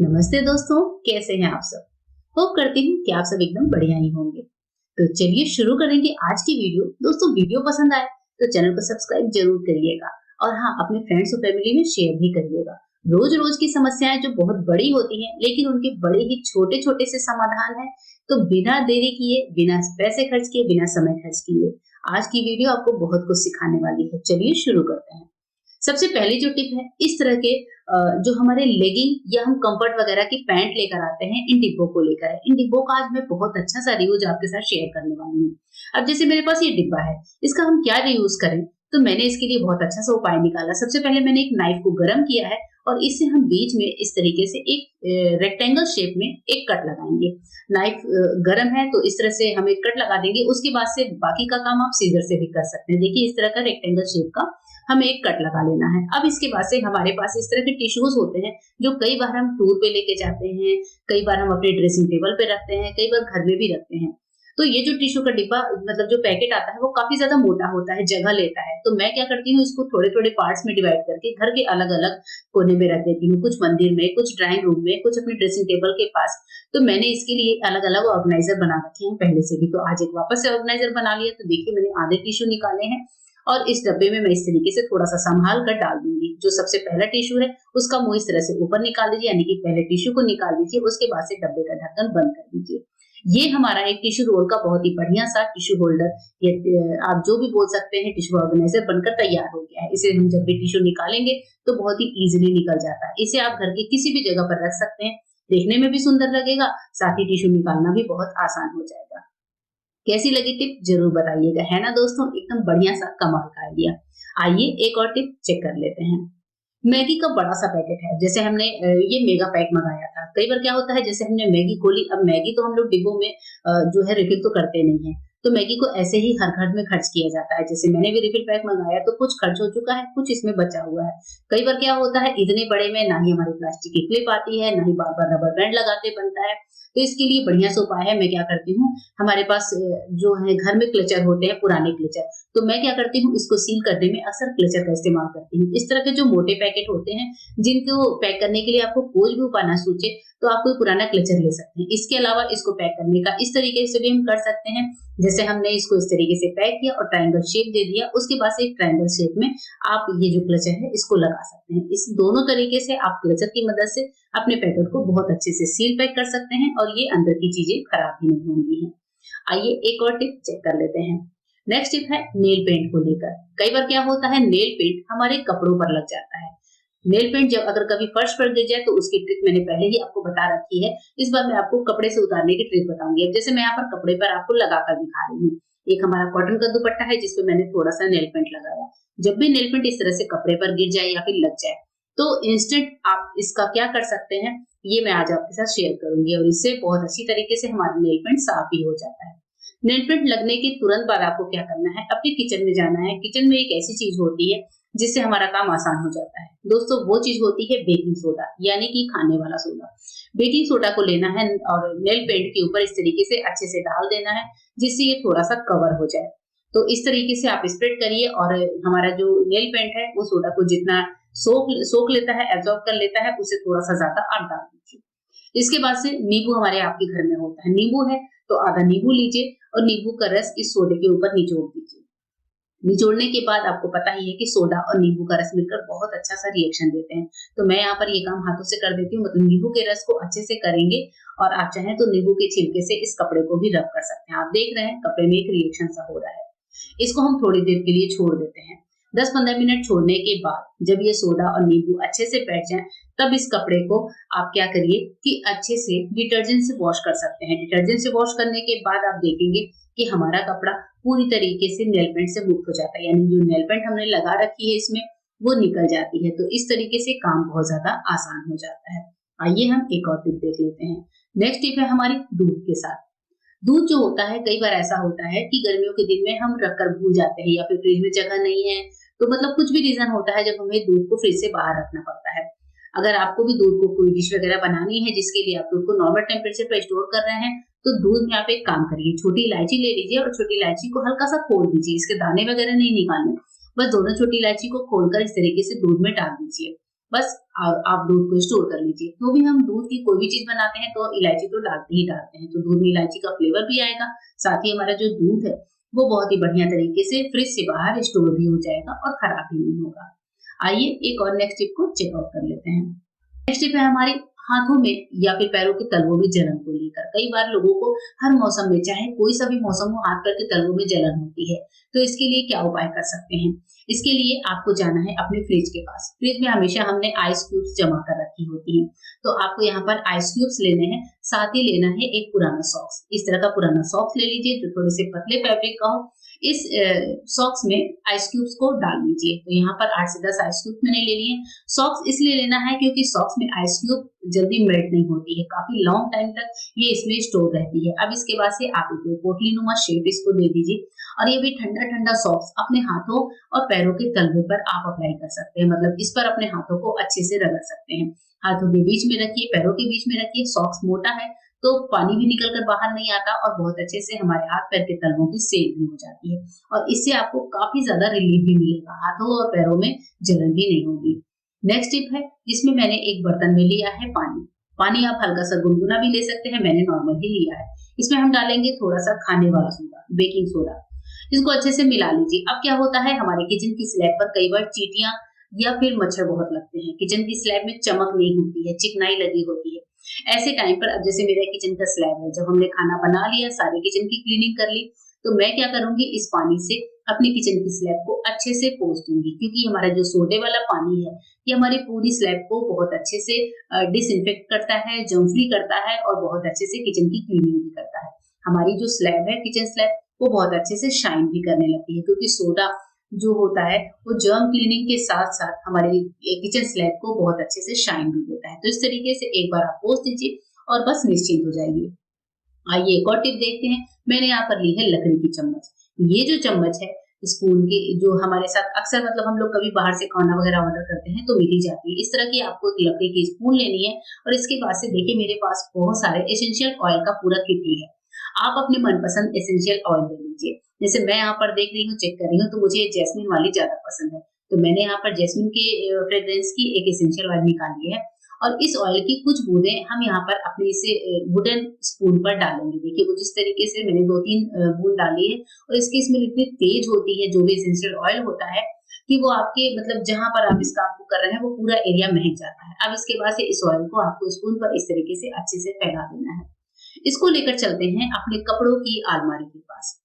नमस्ते दोस्तों, कैसे हैं आप सब। होप करती हूँ कि आप सब एकदम बढ़िया ही होंगे। तो चलिए शुरू करेंगे आज की वीडियो। दोस्तों, वीडियो पसंद आए तो चैनल को सब्सक्राइब जरूर करिएगा और हाँ, अपने फ्रेंड्स और फैमिली में शेयर भी करिएगा। रोज रोज की समस्याएं जो बहुत बड़ी होती हैं, लेकिन उनके बड़े ही छोटे छोटे से समाधान है। तो बिना देरी किए, बिना पैसे खर्च किए, बिना समय खर्च किए आज की वीडियो आपको बहुत कुछ सिखाने वाली है। चलिए शुरू करते हैं। सबसे पहली जो टिप है, इस तरह के जो हमारे लेगिंग या हम कंफर्ट वगैरह की पैंट लेकर आते हैं, इन डिब्बों को लेकर है। इन डिब्बों का आज मैं बहुत अच्छा सा रिव्यूज आपके साथ शेयर करने वाली हूँ। अब जैसे मेरे पास ये डिब्बा है, इसका हम क्या रियूज करें, तो मैंने इसके लिए बहुत अच्छा सा उपाय निकाला। सबसे पहले मैंने एक नाइफ को गर्म किया है और इससे हम बीच में इस तरीके से एक रेक्टेंगल शेप में एक कट लगाएंगे। नाइफ गर्म है तो इस तरह से हम एक कट लगा देंगे। उसके बाद से बाकी का काम आप सीजर से भी कर सकते हैं। देखिए, इस तरह का रेक्टेंगल शेप का हमें एक कट लगा लेना है। अब इसके बाद से हमारे पास इस तरह के टिश्यूज होते हैं जो कई बार हम टूर पे लेके जाते हैं, कई बार हम अपने ड्रेसिंग टेबल पे रखते हैं, कई बार घर में भी रखते हैं। तो ये जो टिश्यू का डिब्बा, मतलब जो पैकेट आता है, वो काफी ज्यादा मोटा होता है, जगह लेता है। तो मैं क्या करती हूँ, इसको थोड़े थोड़े पार्ट्स में डिवाइड करके घर के अलग अलग कोने में रख देती हूँ। कुछ मंदिर में, कुछ ड्राइंग रूम में, कुछ अपने ड्रेसिंग टेबल के पास। तो मैंने इसके लिए अलग अलग ऑर्गेनाइजर बना रखे हैं पहले से भी। तो आज एक वापस से ऑर्गेनाइजर बना लिया। तो देखिए, मैंने आधे टिश्यू निकाले हैं और इस डब्बे में मैं इस तरीके से थोड़ा सा संभाल कर डाल दूंगी। जो सबसे पहला टिश्यू है उसका मुंह इस तरह से ऊपर निकाल लीजिए, यानी कि पहले टिश्यू को निकाल दीजिए। उसके बाद से डब्बे का ढक्कन बंद कर दीजिए। ये हमारा एक टिश्यू रोल का बहुत ही बढ़िया सा टिश्यू होल्डर, ये आप जो भी बोल सकते हैं, टिश्यू ऑर्गेनाइजर बनकर तैयार हो गया है। इसे हम जब भी टिश्यू निकालेंगे तो बहुत ही इजीली निकल जाता है। इसे आप घर के किसी भी जगह पर रख सकते हैं, देखने में भी सुंदर लगेगा, साथ ही टिश्यू निकालना भी बहुत आसान हो जाएगा। कैसी लगी टिप जरूर बताइएगा, है ना दोस्तों। एकदम बढ़िया सा कमाल का आइडिया। आइए एक और टिप चेक कर लेते हैं। मैगी का बड़ा सा पैकेट है। जैसे हमने ये मेगा पैक मंगाया था। कई बार क्या होता है, जैसे हमने मैगी खोली। अब मैगी तो हम लोग डिब्बों में जो है रिफिल तो करते नहीं है, तो मैगी को ऐसे ही हर घर में खर्च किया जाता है। जैसे मैंने भी रिफिल पैक मंगाया तो कुछ खर्च हो चुका है, कुछ इसमें बचा हुआ है। कई बार क्या होता है, इतने बड़े में ना ही हमारी प्लास्टिक की क्लिप आती है, ना ही बार बार रबर बैंड लगाते बनता है। तो इसके लिए बढ़िया सा उपाय है। मैं क्या करती हूँ, हमारे पास जो है घर में क्लचर होते हैं, पुराने क्लचर। तो मैं क्या करती हूँ, इसको सील करने में अक्सर क्लचर का इस्तेमाल करती हूँ। इस तरह के जो मोटे पैकेट होते हैं, जिनको पैक करने के लिए आपको कोई भी उपाय ना सूझे, तो आप कोई पुराना क्लचर ले सकते हैं। इसके अलावा इसको पैक करने का इस तरीके से भी हम कर सकते हैं। जैसे हमने इसको इस तरीके से पैक किया और ट्रायंगल शेप दे दिया। उसके बाद से एक ट्रायंगल शेप में आप ये जो क्लचर है इसको लगा सकते हैं। इस दोनों तरीके से आप क्लचर की मदद से अपने पैकेट को बहुत अच्छे से सील पैक कर सकते हैं और ये अंदर की चीजें खराब भी नहीं होंगी हैं। आइए एक और टिप चेक कर लेते हैं। नेक्स्ट टिप है नेल पेंट को लेकर। कई बार क्या होता है, नेल पेंट हमारे कपड़ों पर लग जाता है। नेल पेंट जब अगर कभी फर्श पर गिर जाए तो उसकी ट्रिक मैंने पहले ही आपको बता रखी है। इस बार मैं आपको कपड़े से उतारने की ट्रिक बताऊंगी। अब जैसे मैं यहाँ पर कपड़े पर आपको लगाकर दिखा रही हूँ। एक हमारा कॉटन का दुपट्टा है जिसपे मैंने थोड़ा सा नेल पेंट लगाया। जब भी नेल पेंट इस तरह से कपड़े पर गिर जाए या फिर लग जाए, तो इंस्टेंट आप इसका क्या कर सकते हैं, ये मैं आज आपके साथ शेयर करूंगी। और इससे बहुत अच्छी तरीके से हमारा नेल पेंट साफ भी हो जाता है। नेल पेंट लगने के तुरंत बाद आपको क्या करना है, अपने किचन में जाना है। किचन में एक ऐसी चीज होती है जिससे हमारा काम आसान हो जाता है। दोस्तों, वो चीज होती है बेकिंग सोडा, यानी कि खाने वाला सोडा। बेकिंग सोडा को लेना है और नेल पेंट के ऊपर इस तरीके से अच्छे से डाल देना है, जिससे ये थोड़ा सा कवर हो जाए। तो इस तरीके से आप स्प्रेड करिए और हमारा जो नेल पेंट है वो सोडा को जितना सोख लेता है, एब्जॉर्ब कर लेता है, उससे थोड़ा सा ज्यादा आप डाल दीजिए। इसके बाद से नींबू हमारे आपके घर में होता है। नींबू है तो आधा नींबू लीजिए और नींबू का रस इस सोडे के ऊपर निचोड़ दीजिए। निचोड़ने के बाद आपको पता ही है कि सोडा और नींबू का रस मिलकर बहुत अच्छा सा रिएक्शन देते हैं। तो मैं यहाँ पर ये काम हाथों से कर देती हूँ, मतलब नींबू के रस को अच्छे से करेंगे। और आप चाहें तो नींबू के छिलके से इस कपड़े को भी रब कर सकते हैं। आप देख रहे हैं कपड़े में एक रिएक्शन सा हो रहा है। इसको हम थोड़ी देर के लिए छोड़ देते हैं। 10-15 मिनट छोड़ने के बाद जब ये सोडा और नींबू अच्छे से बैठ जाए, तब इस कपड़े को आप क्या करिए कि अच्छे से डिटर्जेंट से वॉश कर सकते हैं। डिटर्जेंट से वॉश करने के बाद आप देखेंगे कि हमारा कपड़ा पूरी तरीके से नेल पेंट से मुक्त हो जाता है, यानी जो नेल पेंट हमने लगा रखी है इसमें वो निकल जाती है। तो इस तरीके से काम बहुत ज्यादा आसान हो जाता है। आइए हम एक और टिप देख लेते हैं। नेक्स्ट टिप है हमारी दूध के साथ। दूध जो होता है, कई बार ऐसा होता है कि गर्मियों के दिन में हम रखकर भूल जाते हैं या फिर फ्रिज में जगह नहीं है, तो मतलब कुछ भी रीजन होता है जब हमें दूध को फ्रिज से बाहर रखना पड़ता है। अगर आपको भी दूध को कोई डिश वगैरह बनानी है जिसके लिए आप दूध को नॉर्मल टेम्परेचर पर स्टोर कर रहे हैं, तो दूध में आप एक काम करिए, छोटी इलायची ले लीजिए और छोटी इलायची को हल्का सा खोल दीजिए। इसके दाने वगैरह नहीं निकालने, बस दोनों छोटी इलायची को खोलकर इस तरीके से दूध में डाल दीजिए बस आप दूध को स्टोर कर लीजिए। तो भी हम दूध की कोई भी चीज बनाते हैं तो इलायची तो डालते ही डालते हैं, तो दूध में इलायची का फ्लेवर भी आएगा, साथ ही हमारा जो दूध है वो बहुत ही बढ़िया तरीके से फ्रिज से बाहर स्टोर भी हो जाएगा और खराब भी नहीं होगा। आइए एक और नेक्स्ट टिप को चेकआउट कर लेते हैं। नेक्स्ट टिप है हमारी हाथों में या फिर पैरों के तलवों में जलन को लेकर। कई बार लोगों को हर मौसम में, चाहे कोई सा भी मौसम हो, हाथ पैर के तलवों में जलन होती है। तो इसके लिए क्या उपाय कर सकते हैं? इसके लिए आपको जाना है अपने फ्रिज के पास। फ्रिज में हमेशा हमने आइस क्यूब्स जमा कर रखी होती हैं, तो आपको यहाँ पर आइस क्यूब्स लेने हैं, साथ ही लेना है एक पुराना सॉक्स। इस तरह का पुराना सॉक्स ले लीजिए जो थोड़े से पतले फैब्रिक का हो। इस सॉक्स में आइस क्यूब्स को डाल लीजिए। तो यहाँ पर 8 से 10 आइस क्यूब्स मैंने ले लिए। सॉक्स इसलिए लेना है क्योंकि सॉक्स में आइस क्यूब जल्दी मेल्ट नहीं होती है, काफी लॉन्ग टाइम तक ये इसमें स्टोर रहती है। अब इसके बाद से आप एक पोटली नुमा शेप इसको दे दीजिए और ये भी ठंडा ठंडा सॉक्स अपने हाथों और पैरों के तलवे पर आप अप्लाई कर सकते हैं। मतलब इस पर अपने हाथों को अच्छे से रगड़ सकते हैं। हाथों के बीच में रखिए, पैरों के बीच में रखिए। सॉक्स मोटा है तो पानी भी निकल कर बाहर नहीं आता और बहुत अच्छे से हमारे हाथ पैर के तलवों की सेक भी हो जाती है और इससे आपको काफी ज्यादा रिलीफ भी मिलेगा, हाथों और पैरों में जलन भी नहीं होगी। नेक्स्ट टिप है जिसमें मैंने एक बर्तन में लिया है पानी। पानी आप हल्का सा गुनगुना भी ले सकते हैं, मैंने नॉर्मल ही लिया है। इसमें हम डालेंगे थोड़ा सा खाने वाला सोडा, बेकिंग सोडा। इसको अच्छे से मिला लीजिए। अब क्या होता है, हमारे किचन की स्लैब पर कई बार चींटियां या फिर मच्छर बहुत लगते हैं। किचन की स्लैब में चमक नहीं होती है, चिकनाई लगी होती है। ऐसे टाइम पर, अब जैसे मेरा किचन का स्लैब है, जब हमने खाना बना लिया, सारी किचन की क्लीनिंग कर ली, तो मैं क्या करूंगी, इस पानी से अपनी किचन की स्लैब को अच्छे से पोंछ दूंगी, क्योंकि हमारा जो सोडे वाला पानी है ये हमारी पूरी स्लैब को बहुत अच्छे से डिसइंफेक्ट करता है, जर्म फ्री करता है और बहुत अच्छे से किचन की क्लीनिंग भी करता है। हमारी जो स्लैब है, किचन स्लैब, वो बहुत अच्छे से शाइन भी करने लगती है, क्योंकि सोडा जो होता है वो जर्म क्लीनिंग के साथ साथ हमारे किचन स्लैब को बहुत अच्छे से शाइन भी देता है। तो इस तरीके से एक बार आप पोंछ दीजिए और बस निश्चिंत हो जाइए। आइए एक और टिप देखते हैं। मैंने यहाँ पर ली है लकड़ी की चम्मच। ये जो चम्मच है स्पून की, जो हमारे साथ अक्सर, मतलब हम लोग कभी बाहर से खाना वगैरह ऑर्डर करते हैं तो मिल ही जाती है। इस तरह की आपको एक लकड़ी की स्पून लेनी है और इसके बाद से देखिए मेरे पास बहुत सारे एसेंशियल ऑयल का पूरा किट ही है। आप अपने मनपसंद एसेंशियल ऑयल ले लीजिए। जैसे मैं यहाँ पर देख रही हूँ, चेक कर रही हूँ, तो मुझे जैस्मिन वाली ज्यादा पसंद है, तो मैंने यहाँ पर जैस्मिन के फ्रेग्रेंस की एक एसेंशियल ऑयल निकाली है और इस ऑयल की कुछ बूंदें हम यहाँ पर अपने इसे वुडन स्पून पर डालेंगे। देखिए वो जिस तरीके से मैंने 2-3 बूंद डाली है और इसकी स्मेल इतनी तेज होती है, जो भी एसेंशियल ऑयल होता है, कि वो आपके, मतलब जहां पर आप इस काम को कर रहे हैं वो पूरा एरिया महक जाता है। अब इसके बाद से इस ऑयल को आपको स्पून पर इस तरीके से अच्छे से फैला देना है। इसको लेकर चलते हैं अपने कपड़ों की अलमारी के पास।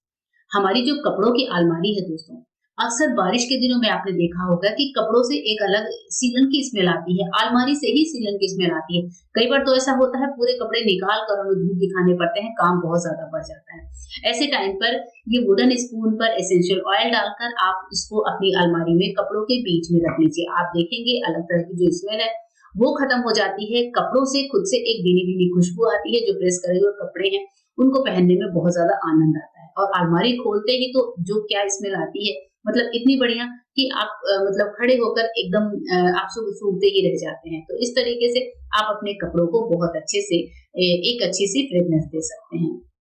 हमारी जो कपड़ों की अलमारी है दोस्तों, अक्सर बारिश के दिनों में आपने देखा होगा कि कपड़ों से एक अलग सीलन की स्मेल आती है, अलमारी से ही सीलन की स्मेल आती है। कई बार तो ऐसा होता है पूरे कपड़े निकाल कर हमें धूप दिखाने पड़ते हैं, काम बहुत ज्यादा बढ़ जाता है। ऐसे टाइम पर ये वुडन स्पून पर एसेंशियल ऑयल डालकर आप इसको अपनी अलमारी में कपड़ों के बीच में रख लीजिए। आप देखेंगे अलग तरह की जो स्मेल है वो खत्म हो जाती है। कपड़ों से खुद से एक भीनी भीनी खुशबू आती है। जो प्रेस करे हुए कपड़े हैं उनको पहनने में बहुत ज्यादा आनंद आता है और अलमारी खोलते ही तो जो क्या स्मेल आती है, मतलब इतनी बढ़िया कि आप मतलब खड़े होकर एकदम आप सूंघते ही रह जाते हैं। तो इस तरीके से आप अपने कपड़ों को बहुत अच्छे से एक अच्छी सी फ्रेग्रेंस दे सकते हैं।